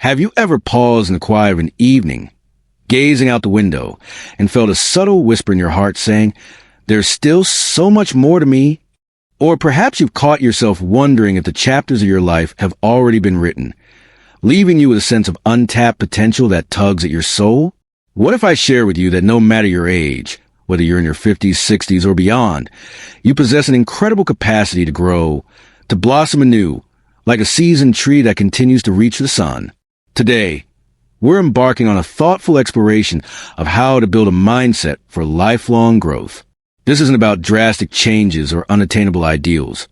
Have you ever paused in the quiet of an evening, gazing out the window, and felt a subtle whisper in your heart saying, "There's still so much more to me"? Or perhaps you've caught yourself wondering if the chapters of your life have already been written, leaving you with a sense of untapped potential that tugs at your soul? What if I share with you that no matter your age, whether you're in your 50s, 60s, or beyond, you possess an incredible capacity to grow, to blossom anew, like a seasoned tree that continues to reach the sun? Today, we're embarking on a thoughtful exploration of how to build a mindset for lifelong growth. This isn't about drastic changes or unattainable ideals.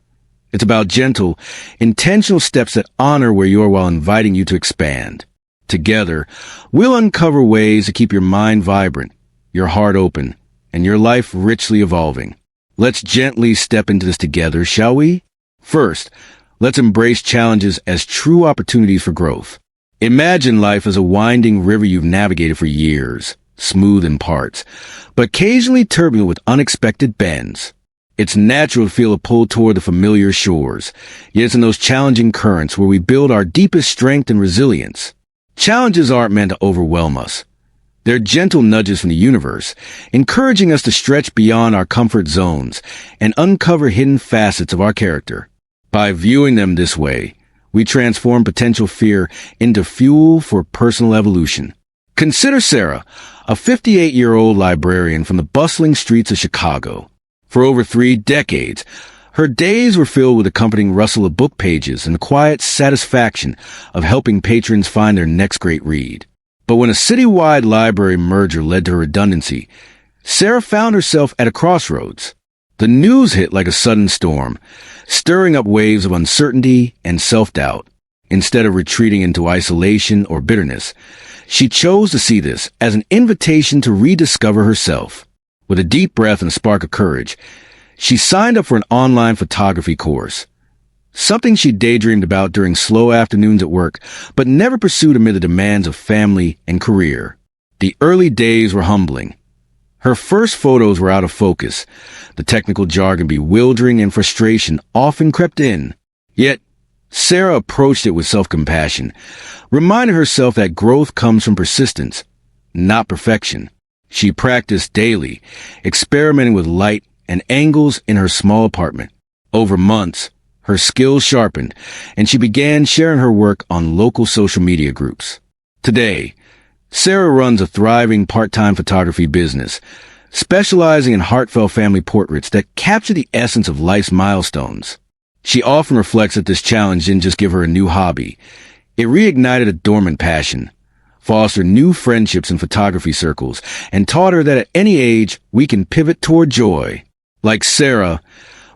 It's about gentle, intentional steps that honor where you are while inviting you to expand. Together, we'll uncover ways to keep your mind vibrant, your heart open, and your life richly evolving. Let's gently step into this together, shall we? First, let's embrace challenges as true opportunities for growth. Imagine life as a winding river you've navigated for years, smooth in parts, but occasionally turbulent with unexpected bends. It's natural to feel a pull toward the familiar shores, yet it's in those challenging currents where we build our deepest strength and resilience. Challenges aren't meant to overwhelm us. They're gentle nudges from the universe, encouraging us to stretch beyond our comfort zones and uncover hidden facets of our character. By viewing them this way, we transform potential fear into fuel for personal evolution. Consider Sarah, a 58-year-old librarian from the bustling streets of Chicago. For over 3 decades, her days were filled with accompanying rustle of book pages and the quiet satisfaction of helping patrons find their next great read. But when a citywide library merger led to her redundancy, Sarah found herself at a crossroads. The news hit like a sudden storm, stirring up waves of uncertainty and self-doubt. Instead of retreating into isolation or bitterness, she chose to see this as an invitation to rediscover herself. With a deep breath and a spark of courage, she signed up for an online photography course, something she daydreamed about during slow afternoons at work, but never pursued amid the demands of family and career. The early days were humbling. Her first photos were out of focus, the technical jargon bewildering, and frustration often crept in. Yet, Sarah approached it with self-compassion, reminding herself that growth comes from persistence, not perfection. She practiced daily, experimenting with light and angles in her small apartment. Over months, her skills sharpened, and she began sharing her work on local social media groups. Today, Sarah runs a thriving part-time photography business, specializing in heartfelt family portraits that capture the essence of life's milestones. She often reflects that this challenge didn't just give her a new hobby. It reignited a dormant passion, fostered new friendships in photography circles, and taught her that at any age, we can pivot toward joy. Like Sarah,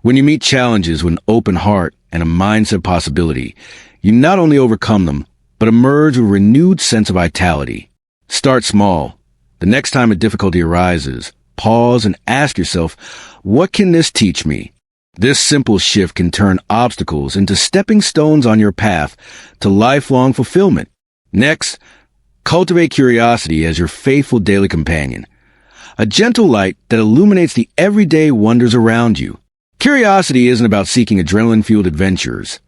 when you meet challenges with an open heart and a mindset of possibility, you not only overcome them, but emerge with a renewed sense of vitality. Start small. The next time a difficulty arises, pause and ask yourself, what can this teach me? This simple shift can turn obstacles into stepping stones on your path to lifelong fulfillment. Next, cultivate curiosity as your faithful daily companion, a gentle light that illuminates the everyday wonders around you. Curiosity isn't about seeking adrenaline-fueled adventures.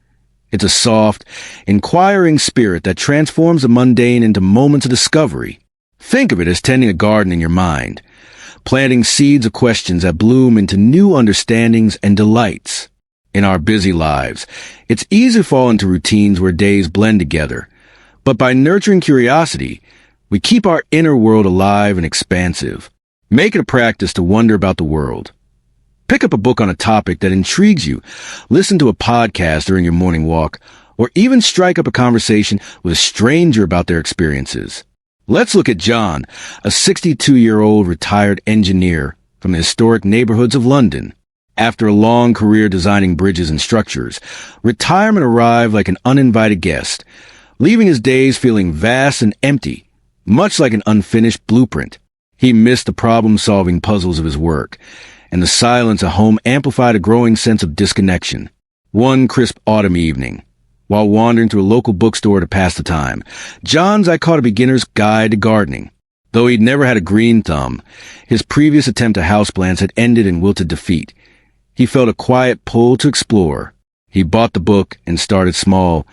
It's a soft, inquiring spirit that transforms the mundane into moments of discovery. Think of it as tending a garden in your mind, planting seeds of questions that bloom into new understandings and delights. In our busy lives, it's easy to fall into routines where days blend together. But by nurturing curiosity, we keep our inner world alive and expansive. Make it a practice to wonder about the world. Pick up a book on a topic that intrigues you, listen to a podcast during your morning walk, or even strike up a conversation with a stranger about their experiences. Let's look at John, a 62-year-old retired engineer from the historic neighborhoods of London. After a long career designing bridges and structures, retirement arrived like an uninvited guest, leaving his days feeling vast and empty, much like an unfinished blueprint. He missed the problem-solving puzzles of his work, and the silence at home amplified a growing sense of disconnection. One crisp autumn evening, while wandering through a local bookstore to pass the time, John's eye caught a beginner's guide to gardening. Though he'd never had a green thumb, his previous attempt at houseplants had ended in wilted defeat. He felt a quiet pull to explore. He bought the book and started small,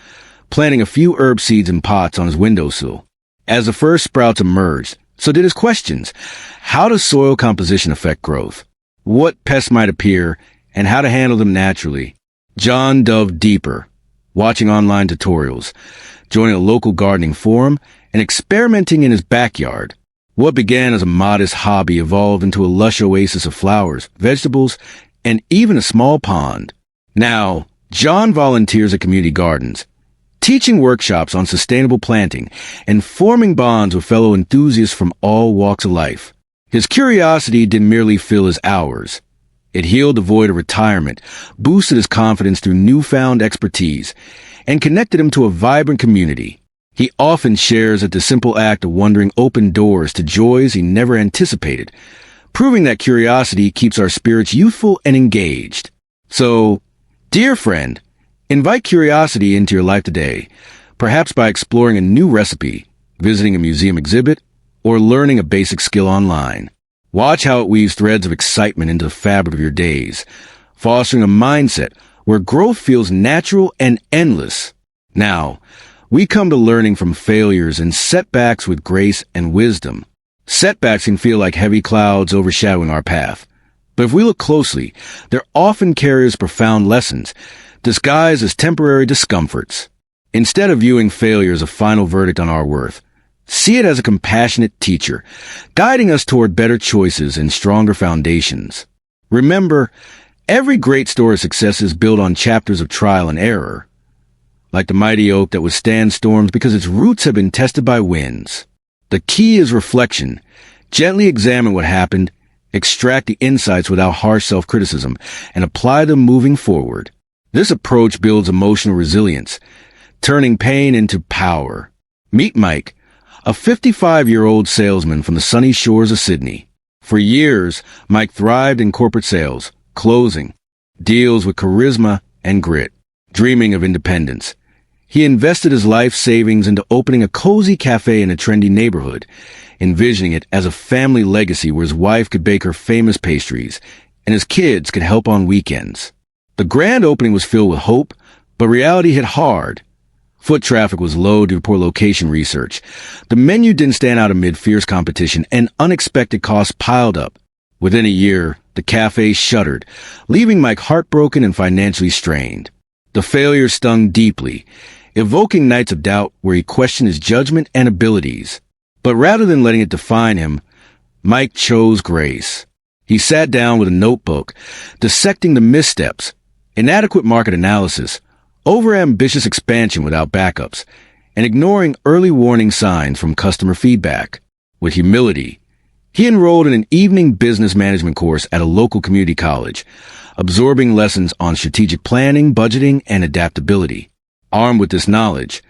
planting a few herb seeds in pots on his windowsill. As the first sprouts emerged, so did his questions. How does soil composition affect growth? What pests might appear, and how to handle them naturally? John dove deeper, watching online tutorials, joining a local gardening forum, and experimenting in his backyard. What began as a modest hobby evolved into a lush oasis of flowers, vegetables, and even a small pond. Now, John volunteers at community gardens, teaching workshops on sustainable planting and forming bonds with fellow enthusiasts from all walks of life. His curiosity didn't merely fill his hours. It healed the void of retirement, boosted his confidence through newfound expertise, and connected him to a vibrant community. He often shares that the simple act of wandering opened doors to joys he never anticipated, proving that curiosity keeps our spirits youthful and engaged. So, dear friend, invite curiosity into your life today, perhaps by exploring a new recipe, visiting a museum exhibit, or learning a basic skill online. Watch how it weaves threads of excitement into the fabric of your days, fostering a mindset where growth feels natural and endless. Now, we come to learning from failures and setbacks with grace and wisdom. Setbacks can feel like heavy clouds overshadowing our path. But if we look closely, they're often carry as profound lessons, disguised as temporary discomforts. Instead of viewing failure as a final verdict on our worth, see it as a compassionate teacher, guiding us toward better choices and stronger foundations. Remember, every great story of success is built on chapters of trial and error, like the mighty oak that withstands storms because its roots have been tested by winds. The key is reflection. Gently examine what happened, extract the insights without harsh self-criticism, and apply them moving forward. This approach builds emotional resilience, turning pain into power. Meet Mike, a 55-year-old salesman from the sunny shores of Sydney. For years, Mike thrived in corporate sales, closing deals with charisma and grit. Dreaming of independence, he invested his life savings into opening a cozy cafe in a trendy neighborhood, envisioning it as a family legacy where his wife could bake her famous pastries and his kids could help on weekends. The grand opening was filled with hope, but reality hit hard. Foot traffic was low due to poor location research. The menu didn't stand out amid fierce competition, and unexpected costs piled up. Within a year, the cafe shuttered, leaving Mike heartbroken and financially strained. The failure stung deeply, evoking nights of doubt where he questioned his judgment and abilities. But rather than letting it define him, Mike chose grace. He sat down with a notebook, dissecting the missteps, inadequate market analysis, overambitious expansion without backups, and ignoring early warning signs from customer feedback. With humility, he enrolled in an evening business management course at a local community college, absorbing lessons on strategic planning, budgeting, and adaptability. Armed with this knowledge,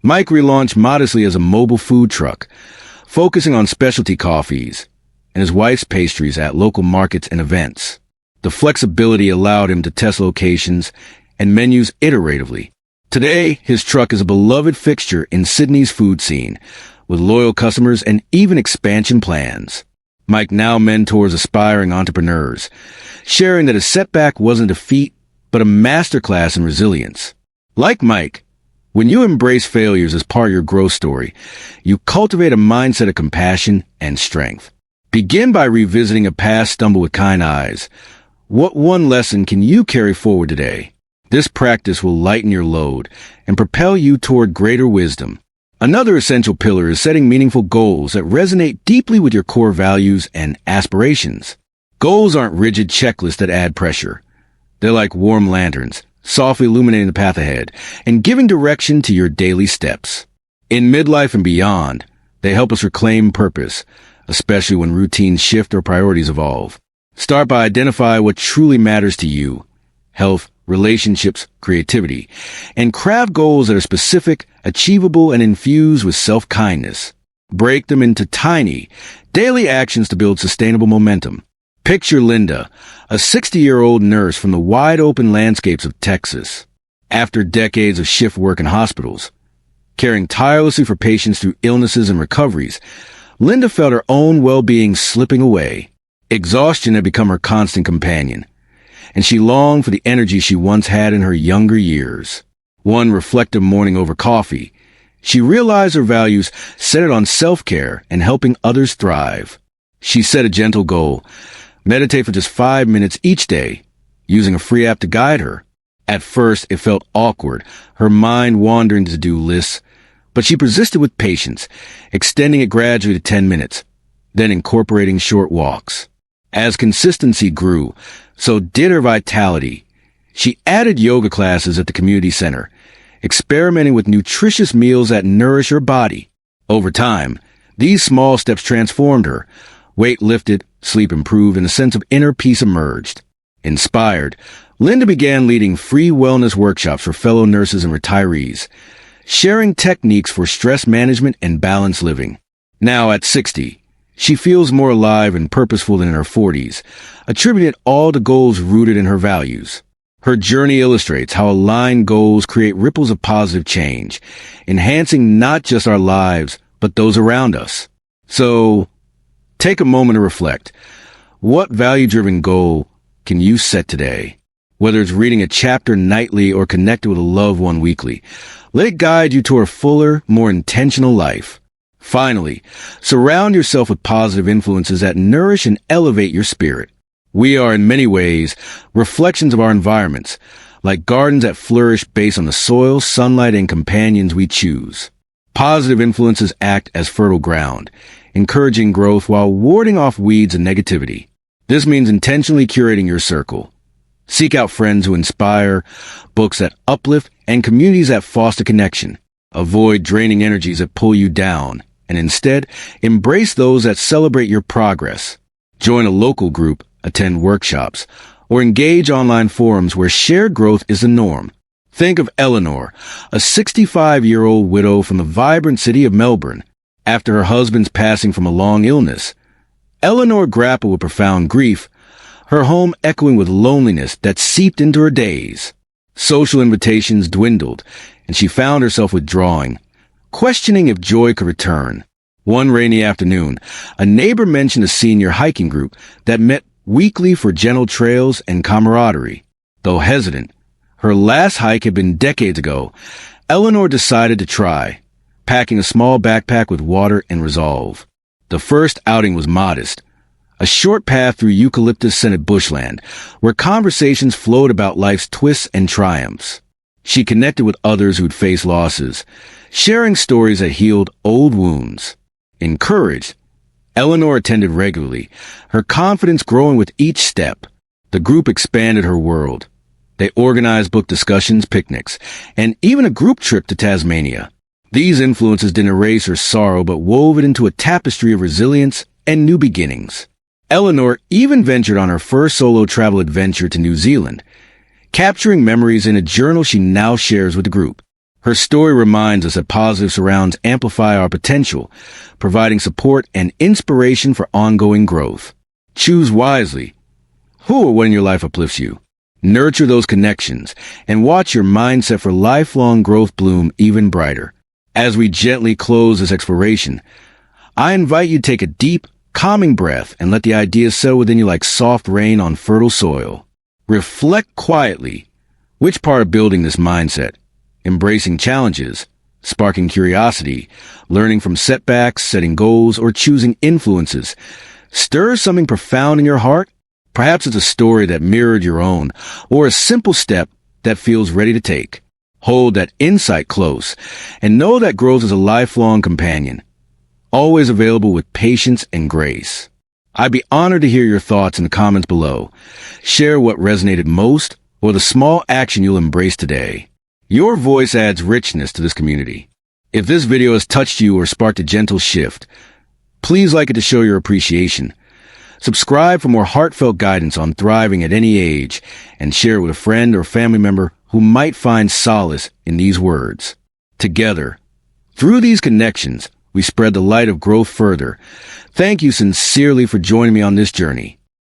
Mike relaunched modestly as a mobile food truck, focusing on specialty coffees and his wife's pastries at local markets and events. The flexibility allowed him to test locations and menus iteratively. Today, his truck is a beloved fixture in Sydney's food scene, with loyal customers and even expansion plans. Mike now mentors aspiring entrepreneurs, sharing that a setback wasn't a defeat, but a masterclass in resilience. Like Mike, when you embrace failures as part of your growth story, you cultivate a mindset of compassion and strength. Begin by revisiting a past stumble with kind eyes. What one lesson can you carry forward today? This practice will lighten your load and propel you toward greater wisdom. Another essential pillar is setting meaningful goals that resonate deeply with your core values and aspirations. Goals aren't rigid checklists that add pressure. They're like warm lanterns, softly illuminating the path ahead and giving direction to your daily steps. In midlife and beyond, they help us reclaim purpose, especially when routines shift or priorities evolve. Start by identifying what truly matters to you: health, relationships, creativity, and craft goals that are specific, achievable, and infused with self-kindness. Break them into tiny, daily actions to build sustainable momentum. Picture Linda, a 60-year-old nurse from the wide-open landscapes of Texas. After decades of shift work in hospitals, caring tirelessly for patients through illnesses and recoveries, Linda felt her own well-being slipping away. Exhaustion had become her constant companion, and she longed for the energy she once had in her younger years. One reflective morning over coffee, she realized her values centered on self-care and helping others thrive. She set a gentle goal: meditate for just 5 minutes each day, using a free app to guide her. At first, it felt awkward, her mind wandering to do lists, but she persisted with patience, extending it gradually to 10 minutes, then incorporating short walks. As consistency grew, so did her vitality. She added yoga classes at the community center, experimenting with nutritious meals that nourish her body. Over time, these small steps transformed her. Weight lifted, sleep improved, and a sense of inner peace emerged. Inspired, Linda began leading free wellness workshops for fellow nurses and retirees, sharing techniques for stress management and balanced living. Now at 60, she feels more alive and purposeful than in her 40s, attributing all to goals rooted in her values. Her journey illustrates how aligned goals create ripples of positive change, enhancing not just our lives, but those around us. So, take a moment to reflect. What value-driven goal can you set today? Whether it's reading a chapter nightly or connecting with a loved one weekly, let it guide you toward a fuller, more intentional life. Finally, surround yourself with positive influences that nourish and elevate your spirit. We are, in many ways, reflections of our environments, like gardens that flourish based on the soil, sunlight, and companions we choose. Positive influences act as fertile ground, encouraging growth while warding off weeds and negativity. This means intentionally curating your circle. Seek out friends who inspire, books that uplift, and communities that foster connection. Avoid draining energies that pull you down, and instead, embrace those that celebrate your progress. Join a local group, attend workshops, or engage online forums where shared growth is the norm. Think of Eleanor, a 65-year-old widow from the vibrant city of Melbourne. After her husband's passing from a long illness, Eleanor grappled with profound grief, her home echoing with loneliness that seeped into her days. Social invitations dwindled, and she found herself withdrawing, questioning if joy could return. One rainy afternoon, a neighbor mentioned a senior hiking group that met weekly for gentle trails and camaraderie. Though hesitant, her last hike had been decades ago, Eleanor decided to try, packing a small backpack with water and resolve. The first outing was modest, a short path through eucalyptus-scented bushland, where conversations flowed about life's twists and triumphs. She connected with others who'd faced losses, sharing stories that healed old wounds. Encouraged, Eleanor attended regularly, her confidence growing with each step. The group expanded her world. They organized book discussions, picnics, and even a group trip to Tasmania. These influences didn't erase her sorrow, but wove it into a tapestry of resilience and new beginnings. Eleanor even ventured on her first solo travel adventure to New Zealand, capturing memories in a journal she now shares with the group. Her story reminds us that positive surrounds amplify our potential, providing support and inspiration for ongoing growth. Choose wisely. Who or what in your life uplifts you? Nurture those connections and watch your mindset for lifelong growth bloom even brighter. As we gently close this exploration, I invite you to take a deep, calming breath and let the ideas settle within you like soft rain on fertile soil. Reflect quietly. Which part of building this mindset? Embracing challenges, sparking curiosity, learning from setbacks, setting goals, or choosing influences. Stir something profound in your heart. Perhaps it's a story that mirrored your own, or a simple step that feels ready to take. Hold that insight close, and know that growth is a lifelong companion, always available with patience and grace. I'd be honored to hear your thoughts in the comments below. Share what resonated most, or the small action you'll embrace today. Your voice adds richness to this community. If this video has touched you or sparked a gentle shift, please like it to show your appreciation. Subscribe for more heartfelt guidance on thriving at any age, and share it with a friend or family member who might find solace in these words. Together, through these connections, we spread the light of growth further. Thank you sincerely for joining me on this journey.